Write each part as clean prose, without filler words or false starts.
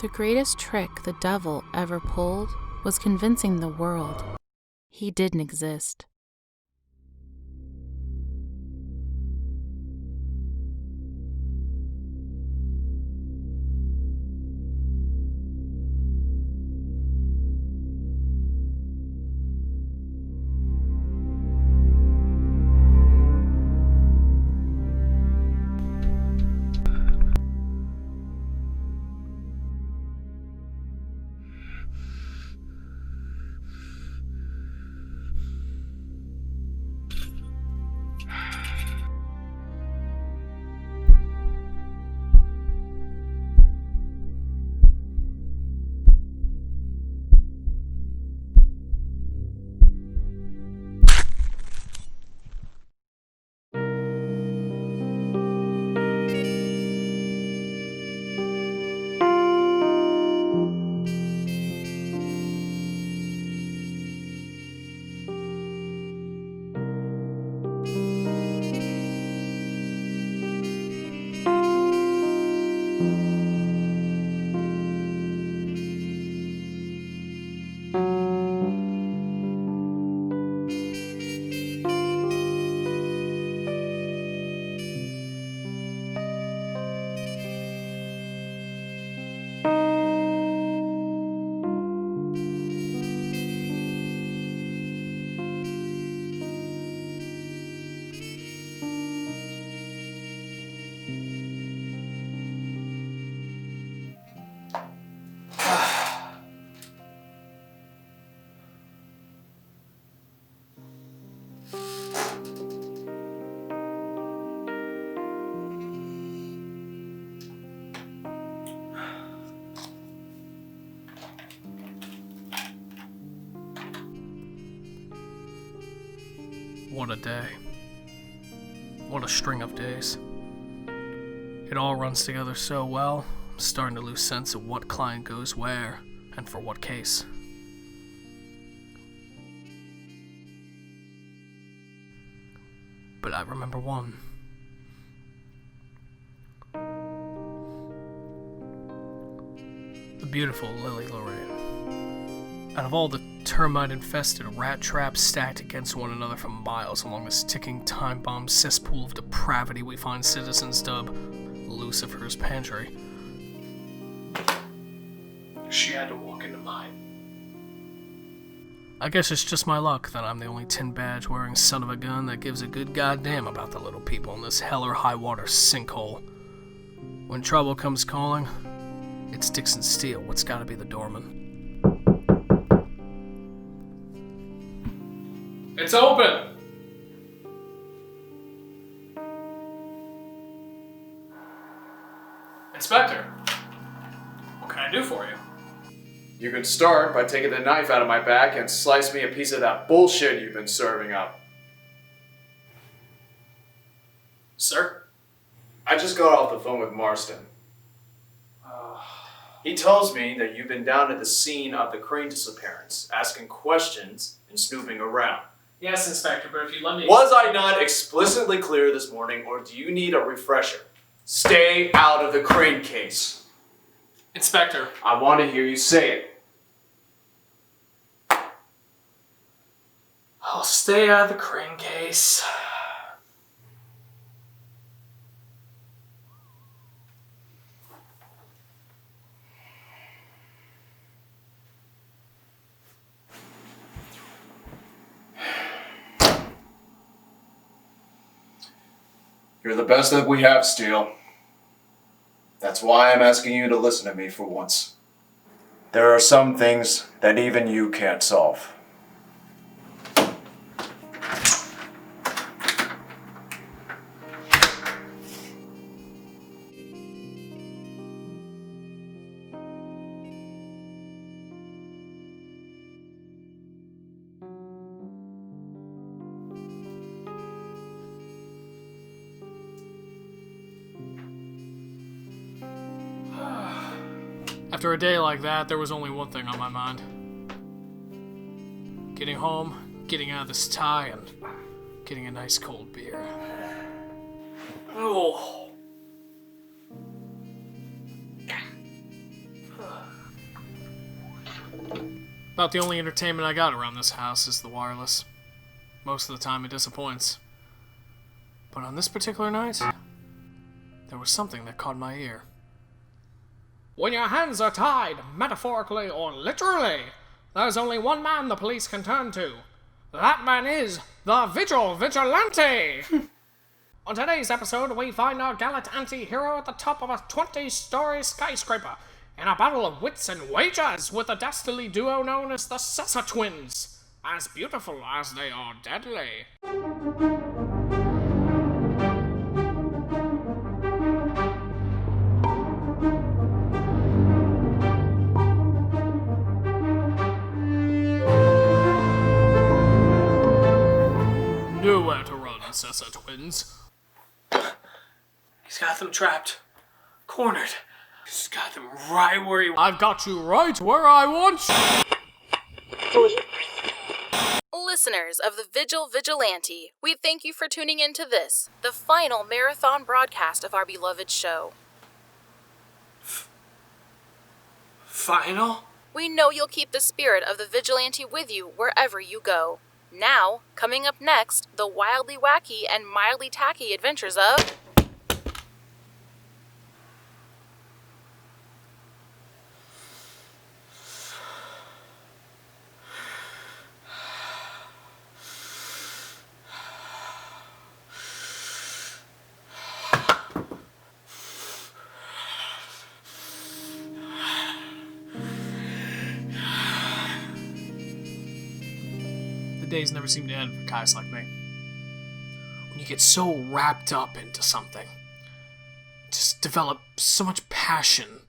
The greatest trick the devil ever pulled was convincing the world he didn't exist. What a day. What a string of days. It all runs together so well, I'm starting to lose sense of what client goes where, and for what case. But I remember one. The beautiful Lily Lorraine. Out of all the termite-infested rat traps stacked against one another for miles along this ticking time bomb cesspool of depravity we find citizens dub Lucifer's Pantry, she had to walk into mine. I guess it's just my luck that I'm the only tin badge wearing son of a gun that gives a good goddamn about the little people in this hell or high water sinkhole. When trouble comes calling, it's Dixon Steele what's gotta be the doorman. It's open! Inspector, what can I do for you? You can start by taking the knife out of my back and slice me a piece of that bullshit you've been serving up. Sir? I just got off the phone with Marston. He tells me that you've been down at the scene of the crane disappearance, asking questions and snooping around. Yes, Inspector, but if you let me... Was I not explicitly clear this morning, or do you need a refresher? Stay out of the crane case. Inspector. I want to hear you say it. I'll stay out of the crane case. You're the best that we have, Steele. That's why I'm asking you to listen to me for once. There are some things that even you can't solve. After a day like that, there was only one thing on my mind. Getting home, getting out of this tie, and getting a nice cold beer. Oh. About the only entertainment I got around this house is the wireless. Most of the time it disappoints. But on this particular night, there was something that caught my ear. When your hands are tied, metaphorically or literally, there's only one man the police can turn to. That man is the Vigilante! On today's episode, we find our gallant anti-hero at the top of a 20-story skyscraper in a battle of wits and wagers with the dastardly duo known as the Sessa Twins, as beautiful as they are deadly. Nowhere to run, Sessa Twins. He's got them trapped. Cornered. He's got them right where he... I've got you right where I want you. Listeners of the Vigilante, we thank you for tuning in to this, the final marathon broadcast of our beloved show. Final? We know you'll keep the spirit of the Vigilante with you wherever you go. Now, coming up next, the wildly wacky and mildly tacky adventures of... Days never seem to end for guys like me. When you get so wrapped up into something, just develop so much passion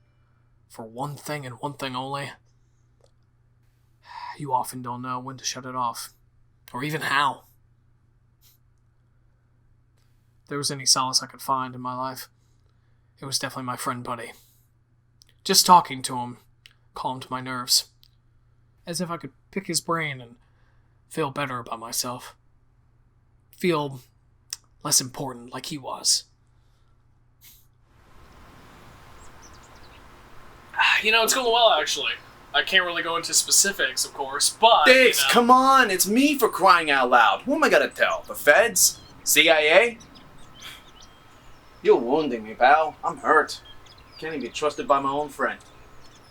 for one thing and one thing only, you often don't know when to shut it off, or even how. If there was any solace I could find in my life, it was definitely my friend Buddy. Just talking to him calmed my nerves, as if I could pick his brain and feel better about myself. Feel less important like he was. It's going well, actually. I can't really go into specifics, of course, but... Dix, come on! It's me, for crying out loud! Who am I gonna tell? The feds? CIA? You're wounding me, pal. I'm hurt. Can't even be trusted by my own friend.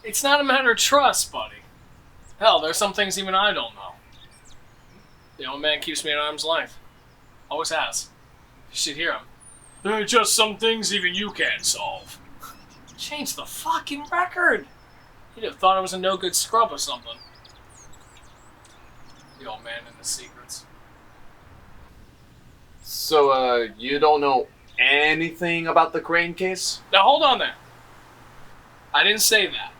It's not a matter of trust, buddy. Hell, there's some things even I don't know. The old man keeps me at arm's length. Always has. You should hear him. There are just some things even you can't solve. Change the fucking record! He'd have thought I was a no-good scrub or something. The old man and his secrets. So, you don't know anything about the Crane case? Now hold on there. I didn't say that.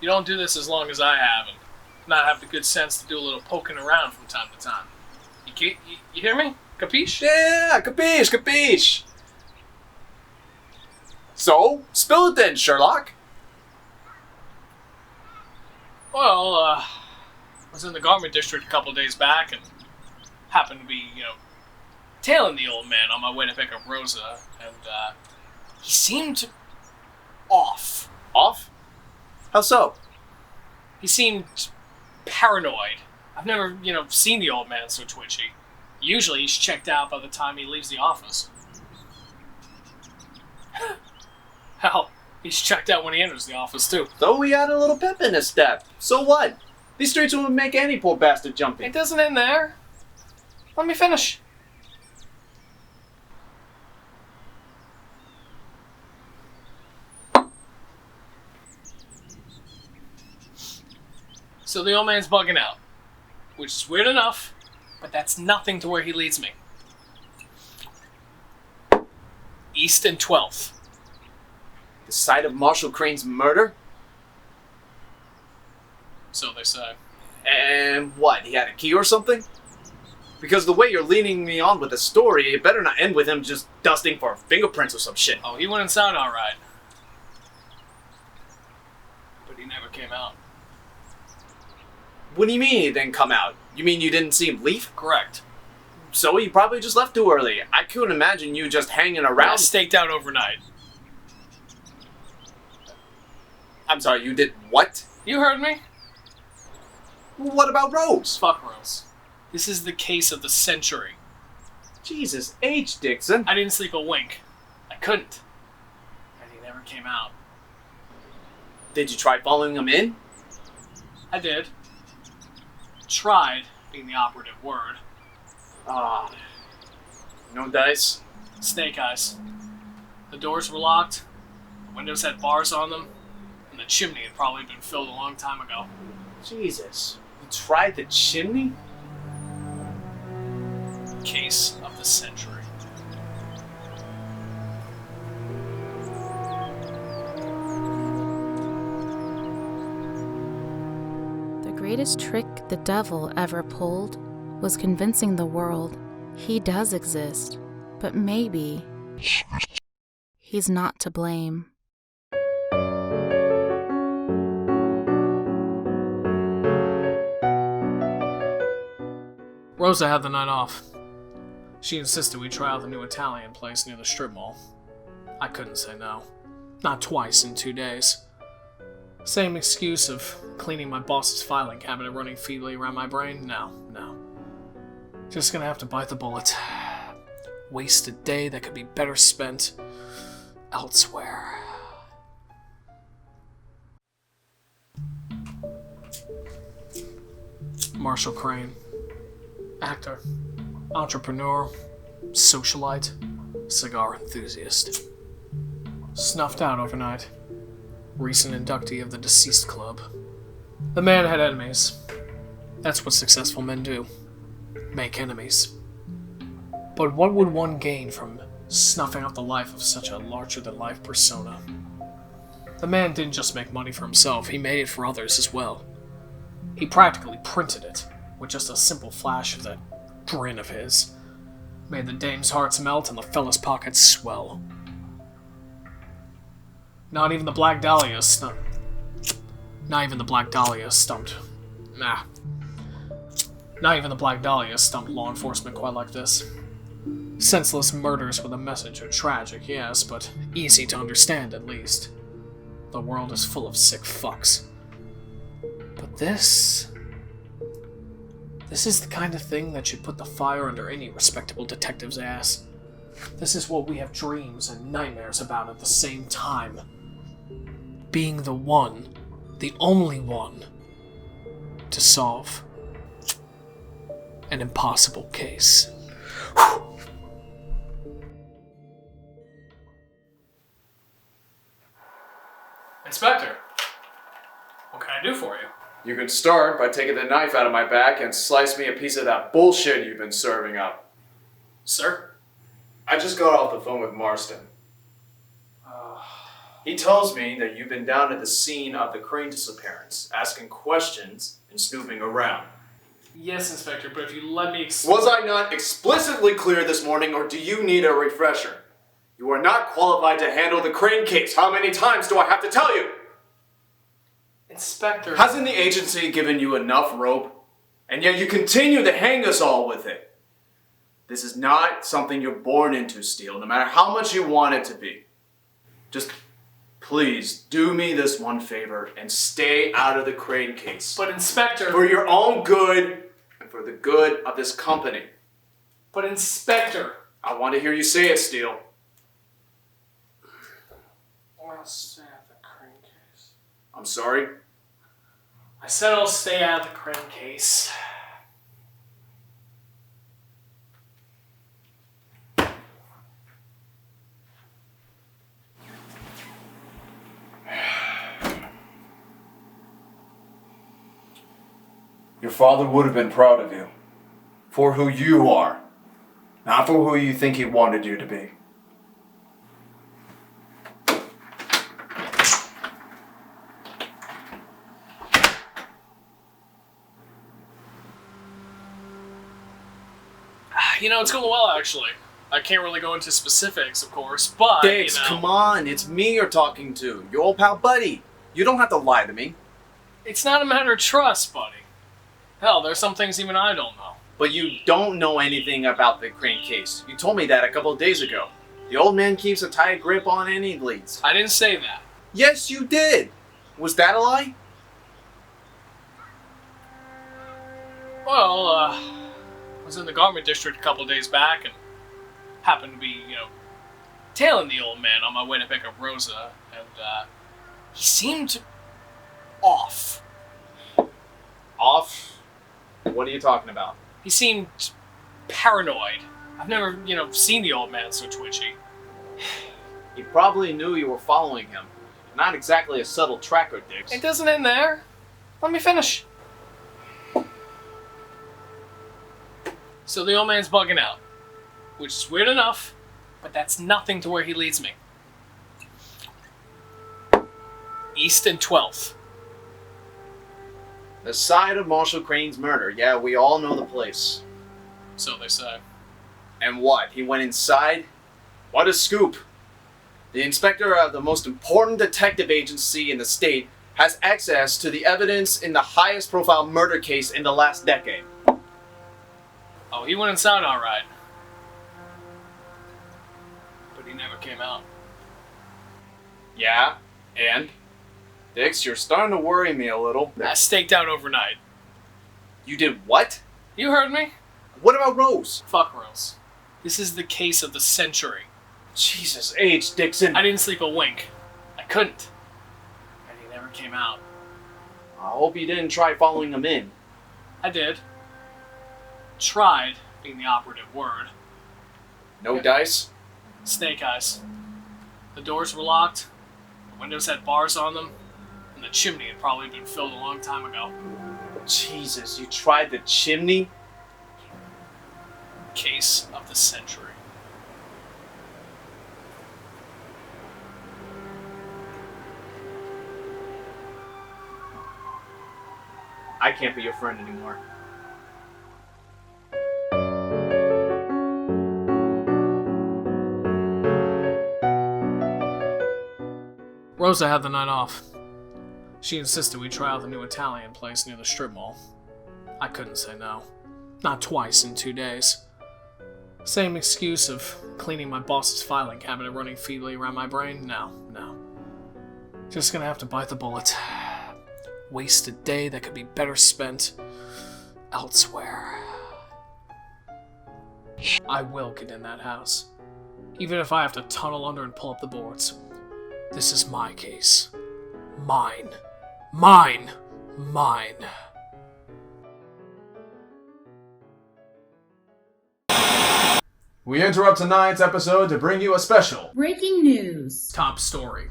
You don't do this as long as I have, and not have the good sense to do a little poking around from time to time. You hear me? Capiche? Yeah, capiche! So, spill it then, Sherlock. Well, I was in the garment district a couple days back, and happened to be, tailing the old man on my way to pick up Rosa, and, he seemed off. Off? How so? He seemed paranoid. I've never, seen the old man so twitchy. Usually he's checked out by the time he leaves the office. Hell, he's checked out when he enters the office, too. So we had a little pep in his step. So what? These streets would make any poor bastard jumpy. It doesn't end there. Let me finish. So the old man's bugging out, which is weird enough, but that's nothing to where he leads me. East and 12th. The site of Marshall Crane's murder? So they say. And what, he had a key or something? Because the way you're leading me on with the story, it better not end with him just dusting for fingerprints or some shit. Oh, he went inside alright. But he never came out. What do you mean he didn't come out? You mean you didn't see him leave? Correct. So he probably just left too early. I couldn't imagine you just hanging around. I staked out overnight. I'm sorry, you did what? You heard me. What about Rose? Fuck Rose. This is the case of the century. Jesus H, Dixon. I didn't sleep a wink. I couldn't. And he never came out. Did you try following him in? I did. Tried being the operative word. No dice? Snake eyes. The doors were locked, the windows had bars on them, and the chimney had probably been filled a long time ago. Jesus. You tried the chimney? Case of the century. The greatest trick the devil ever pulled was convincing the world he does exist, but maybe he's not to blame. Rosa had the night off. She insisted we try out the new Italian place near the strip mall. I couldn't say no. Not twice in 2 days. Same excuse of cleaning my boss's filing cabinet running feebly around my brain? No. Just gonna have to bite the bullet. Waste a day that could be better spent elsewhere. Marshall Crane. Actor. Entrepreneur. Socialite. Cigar enthusiast. Snuffed out overnight. Recent inductee of the Deceased Club. The man had enemies. That's what successful men do. Make enemies. But what would one gain from snuffing out the life of such a larger-than-life persona? The man didn't just make money for himself, he made it for others as well. He practically printed it, with just a simple flash of that grin of his. Made the dames' hearts melt and the fellas' pockets swell. Not even the Black Dahlia stumped law enforcement quite like this. Senseless murders with a message are tragic, yes, but easy to understand at least. The world is full of sick fucks. But this is the kind of thing that should put the fire under any respectable detective's ass. This is what we have dreams and nightmares about at the same time. Being the one, the only one, to solve an impossible case. Inspector, what can I do for you? You can start by taking the knife out of my back and slice me a piece of that bullshit you've been serving up. Sir? I just got off the phone with Marston. He tells me that you've been down at the scene of the crane disappearance, asking questions and snooping around. Yes, Inspector, but if you let me Was I not explicitly clear this morning, or do you need a refresher? You are not qualified to handle the crane case. How many times do I have to tell you? Inspector... Hasn't the agency given you enough rope? And yet you continue to hang us all with it. This is not something you're born into, Steele, no matter how much you want it to be. Just please do me this one favor and stay out of the crane case. But Inspector... For your own good and for the good of this company. But Inspector... I want to hear you say it, Steele. I'll stay at the crane case. I'm sorry? I said I'll stay out of the crane case. Your father would have been proud of you. For who you are. Not for who you think he wanted you to be. You know, it's going well, actually. I can't really go into specifics, of course, but, Dix, come on. It's me you're talking to. Your old pal Buddy. You don't have to lie to me. It's not a matter of trust, buddy. Hell, there's some things even I don't know. But you don't know anything about the crane case. You told me that a couple of days ago. The old man keeps a tight grip on any leads. I didn't say that. Yes, you did. Was that a lie? Well, I was in the garment district a couple days back and happened to be, tailing the old man on my way to pick up Rosa, and, he seemed off. Off? What are you talking about? He seemed paranoid. I've never, seen the old man so twitchy. He probably knew you were following him. Not exactly a subtle tracker, Dix. It doesn't end there. Let me finish. So the old man's bugging out, which is weird enough, but that's nothing to where he leads me. East and 12th. The site of Marshall Crane's murder. Yeah, we all know the place. So they say. And what? He went inside? What a scoop! The inspector of the most important detective agency in the state has access to the evidence in the highest profile murder case in the last decade. Oh, he went inside all right. But he never came out. Yeah, and? Dix, you're starting to worry me a little. I staked out overnight. You did what? You heard me? What about Rose? Fuck Rose. This is the case of the century. Jesus H, Dixon. I didn't sleep a wink. I couldn't. And he never came out. I hope you didn't try following him in. I did. Tried being the operative word. No dice? Snake eyes. The doors were locked, the windows had bars on them, and the chimney had probably been filled a long time ago. Jesus, you tried the chimney? Case of the century. I can't be your friend anymore. Rosa had the night off. She insisted we try out the new Italian place near the strip mall. I couldn't say no. Not twice in 2 days. Same excuse of cleaning my boss's filing cabinet running feebly around my brain? No. Just gonna have to bite the bullet. Waste a day that could be better spent elsewhere. I will get in that house. Even if I have to tunnel under and pull up the boards. This is my case. Mine. Mine. Mine. We interrupt tonight's episode to bring you a special Breaking news. Top story.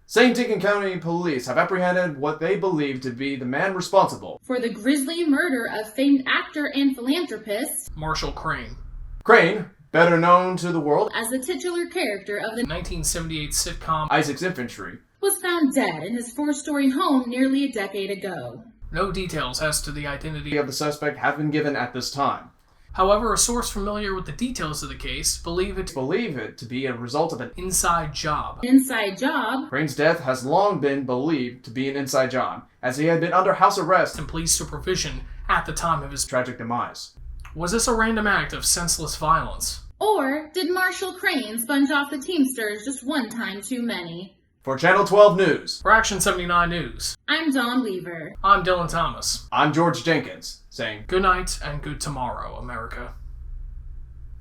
St. Deacon County Police have apprehended what they believe to be the man responsible For the grisly murder of famed actor and philanthropist Marshall Crane. Crane, better known to the world as the titular character of the 1978 sitcom Isaac's Infantry. was found dead in his four-story home nearly a decade ago. No details as to the identity Of the suspect have been given at this time. However, a source familiar with the details of the case believe it To be a result of an inside job. An inside job. Crane's death has long been believed to be an inside job, as he had been under house arrest And police supervision at the time of his tragic demise. Was this a random act of senseless violence? Or did Marshall Crane sponge off the Teamsters just one time too many? For Channel 12 News, For Action 79 News, I'm Dawn Weaver. I'm Dylan Thomas. I'm George Jenkins, saying Good night and good tomorrow, America.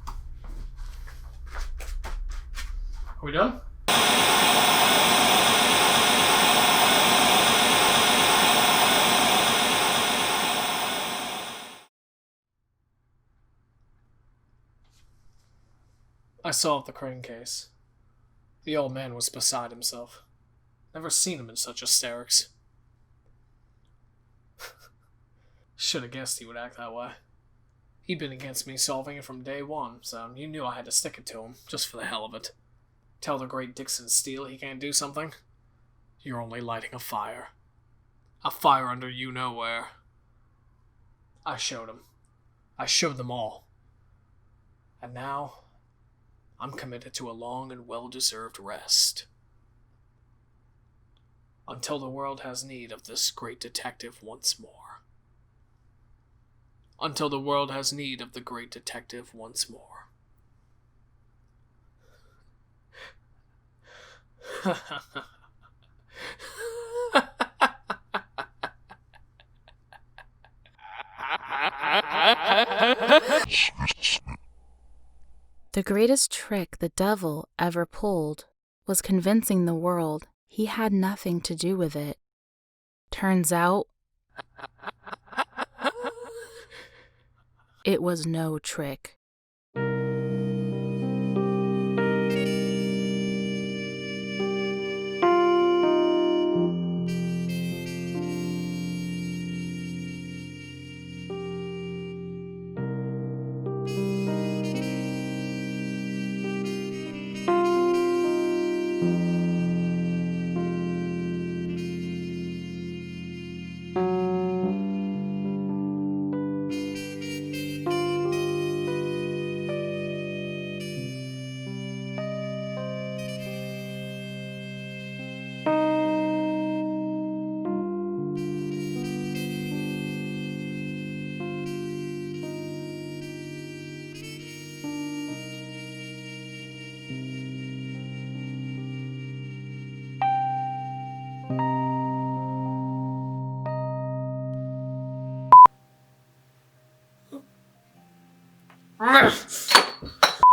Are we done? I solved the Crane case. The old man was beside himself. Never seen him in such hysterics. Should have guessed he would act that way. He'd been against me solving it from day one, so you knew I had to stick it to him, just for the hell of it. Tell the great Dixon Steele he can't do something? You're only lighting a fire. A fire under you-know-where. I showed him. I showed them all. And now, I'm committed to a long and well-deserved rest. Until the world has need of this great detective once more. Until the world has need of the great detective once more. Ha ha ha. The greatest trick the devil ever pulled was convincing the world he had nothing to do with it. Turns out, it was no trick.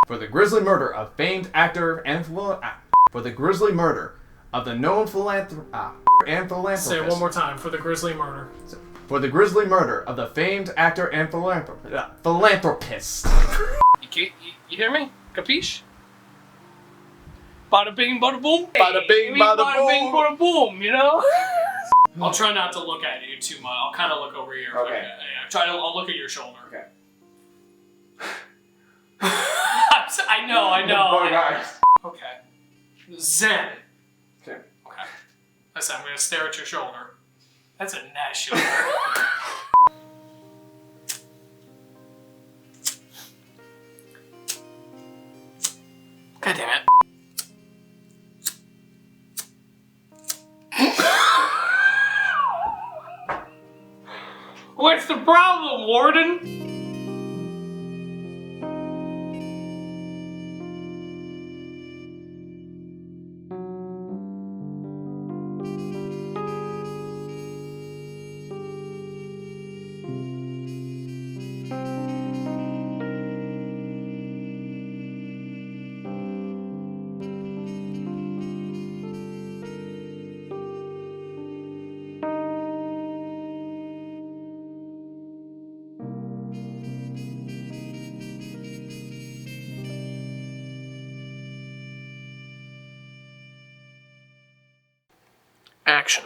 For the grisly murder of famed actor and for the grisly murder of the known philanthropist. Say it one more time. For the grisly murder. For the grisly murder of the famed actor and philanthropist. You hear me? Capiche? Bada bing, bada boom. Bada bing, bada boom. Bing, bada boom, you know? I'll try not to look at you too much. I'll kind of look over here. Okay. I'll look at your shoulder. Okay. I know. Oh, guys. Okay. Zen. Okay. Okay. Listen, I'm going to stare at your shoulder. That's a nice shoulder. God damn it. What's the problem, Warden? Action.